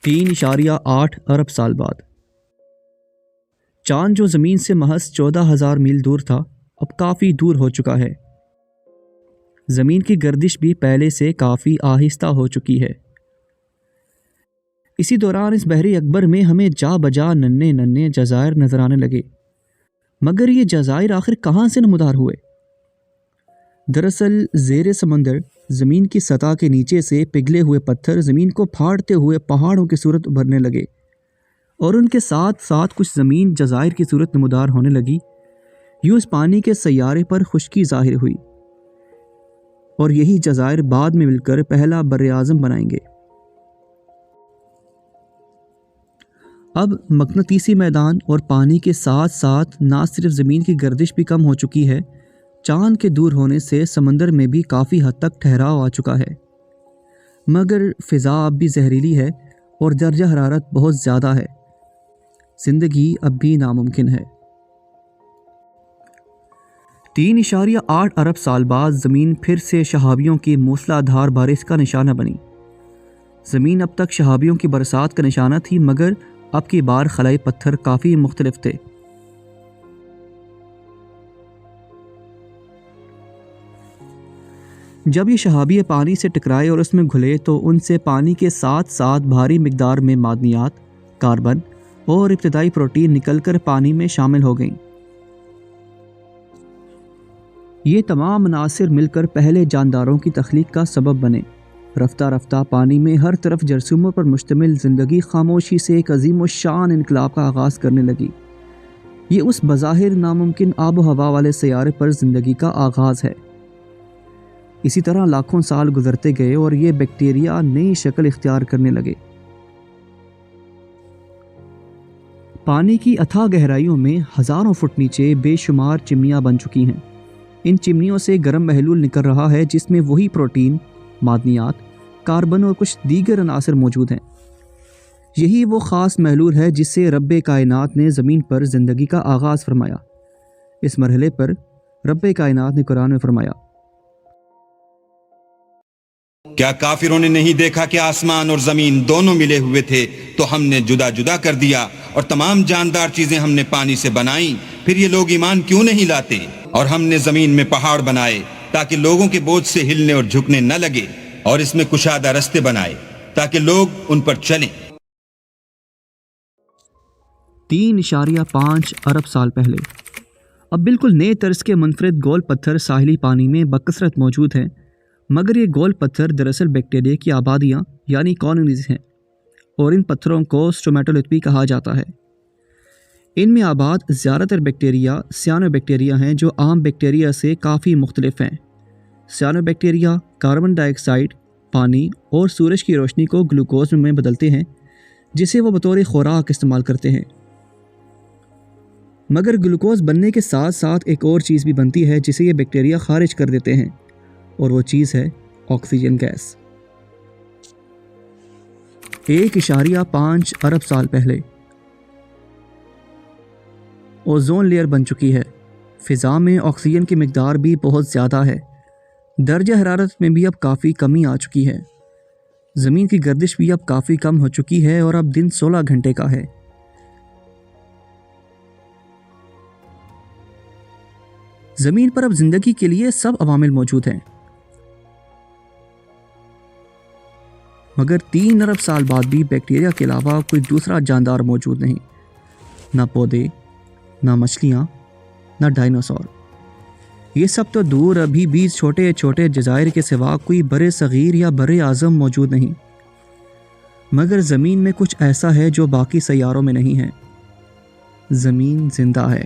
3.8 ارب سال بعد چاند جو زمین سے محض 14,000 میل دور تھا اب کافی دور ہو چکا ہے۔ زمین کی گردش بھی پہلے سے کافی آہستہ ہو چکی ہے۔ اسی دوران اس بحر اکبر میں ہمیں جا بجا ننھے ننھے جزائر نظر آنے لگے، مگر یہ جزائر آخر کہاں سے نمودار ہوئے؟ دراصل زیر سمندر زمین کی سطح کے نیچے سے پگھلے ہوئے پتھر زمین کو پھاڑتے ہوئے پہاڑوں کی صورت ابھرنے لگے، اور ان کے ساتھ ساتھ کچھ زمین جزائر کی صورت نمودار ہونے لگی۔ یوں اس پانی کے سیارے پر خشکی ظاہر ہوئی، اور یہی جزائر بعد میں مل کر پہلا بر اعظم بنائیں گے۔ اب مقناطیسی میدان اور پانی کے ساتھ ساتھ نہ صرف زمین کی گردش بھی کم ہو چکی ہے، چاند کے دور ہونے سے سمندر میں بھی کافی حد تک ٹھہراؤ آ چکا ہے، مگر فضا اب بھی زہریلی ہے اور درجہ حرارت بہت زیادہ ہے۔ زندگی اب بھی ناممکن ہے۔ 3.8 ارب سال بعد زمین پھر سے شہابیوں کی موسلا دھار بارش کا نشانہ بنی۔ زمین اب تک شہابیوں کی برسات کا نشانہ تھی، مگر اب کی بار خلائی پتھر کافی مختلف تھے۔ جب یہ شہابی پانی سے ٹکرائے اور اس میں گھلے تو ان سے پانی کے ساتھ ساتھ بھاری مقدار میں معدنیات، کاربن اور ابتدائی پروٹین نکل کر پانی میں شامل ہو گئیں۔ یہ تمام عناصر مل کر پہلے جانداروں کی تخلیق کا سبب بنے۔ رفتہ رفتہ پانی میں ہر طرف جرثوموں پر مشتمل زندگی خاموشی سے ایک عظیم الشان انقلاب کا آغاز کرنے لگی۔ یہ اس بظاہر ناممکن آب و ہوا والے سیارے پر زندگی کا آغاز ہے۔ اسی طرح لاکھوں سال گزرتے گئے اور یہ بیکٹیریا نئی شکل اختیار کرنے لگے۔ پانی کی اتھاہ گہرائیوں میں ہزاروں فٹ نیچے بے شمار چمنیاں بن چکی ہیں۔ ان چمنیوں سے گرم محلول نکل رہا ہے جس میں وہی پروٹین، معدنیات، کاربن اور کچھ دیگر عناصر موجود ہیں۔ یہی وہ خاص محلول ہے جس سے رب کائنات نے زمین پر زندگی کا آغاز فرمایا۔ اس مرحلے پر رب کائنات نے قرآن میں فرمایا، کیا کافروں نے نہیں دیکھا کہ آسمان اور زمین دونوں ملے ہوئے تھے تو ہم نے جدا جدا کر دیا، اور تمام جاندار چیزیں ہم نے پانی سے بنائیں، پھر یہ لوگ ایمان کیوں نہیں لاتے؟ اور ہم نے زمین میں پہاڑ بنائے تاکہ لوگوں کے بوجھ سے ہلنے اور جھکنے نہ لگے، اور اس میں کشادہ رستے بنائے تاکہ لوگ ان پر چلیں۔ 3.5 ارب سال پہلے اب بالکل نئے طرز کے منفرد گول پتھر ساحلی پانی میں بکثرت موجود ہیں، مگر یہ گول پتھر دراصل بیکٹیریا کی آبادیاں یعنی کالونیز ہیں، اور ان پتھروں کو سٹومیٹولتھ بھی کہا جاتا ہے۔ ان میں آباد زیادہ تر بیکٹیریا سیانو بیکٹیریا ہیں جو عام بیکٹیریا سے کافی مختلف ہیں۔ سیانو بیکٹیریا کاربن ڈائی آکسائڈ، پانی اور سورج کی روشنی کو گلوکوز میں بدلتے ہیں، جسے وہ بطور خوراک استعمال کرتے ہیں۔ مگر گلوکوز بننے کے ساتھ ساتھ ایک اور چیز بھی بنتی ہے جسے یہ بیکٹیریا خارج کر دیتے ہیں، اور وہ چیز ہے آکسیجن گیس۔ 1.5 ارب سال پہلے اوزون لیئر بن چکی ہے۔ فضا میں آکسیجن کی مقدار بھی بہت زیادہ ہے۔ درجہ حرارت میں بھی اب کافی کمی آ چکی ہے۔ زمین کی گردش بھی اب کافی کم ہو چکی ہے اور اب دن 16 گھنٹے کا ہے۔ زمین پر اب زندگی کے لیے سب عوامل موجود ہیں، مگر 3 ارب سال بعد بھی بیکٹیریا کے علاوہ کوئی دوسرا جاندار موجود نہیں، نہ پودے، نہ مچھلیاں، نہ ڈائنوسور۔ یہ سب تو دور، ابھی بھی چھوٹے چھوٹے جزائر کے سوا کوئی بر صغیر یا بر اعظم موجود نہیں۔ مگر زمین میں کچھ ایسا ہے جو باقی سیاروں میں نہیں ہے۔ زمین زندہ ہے۔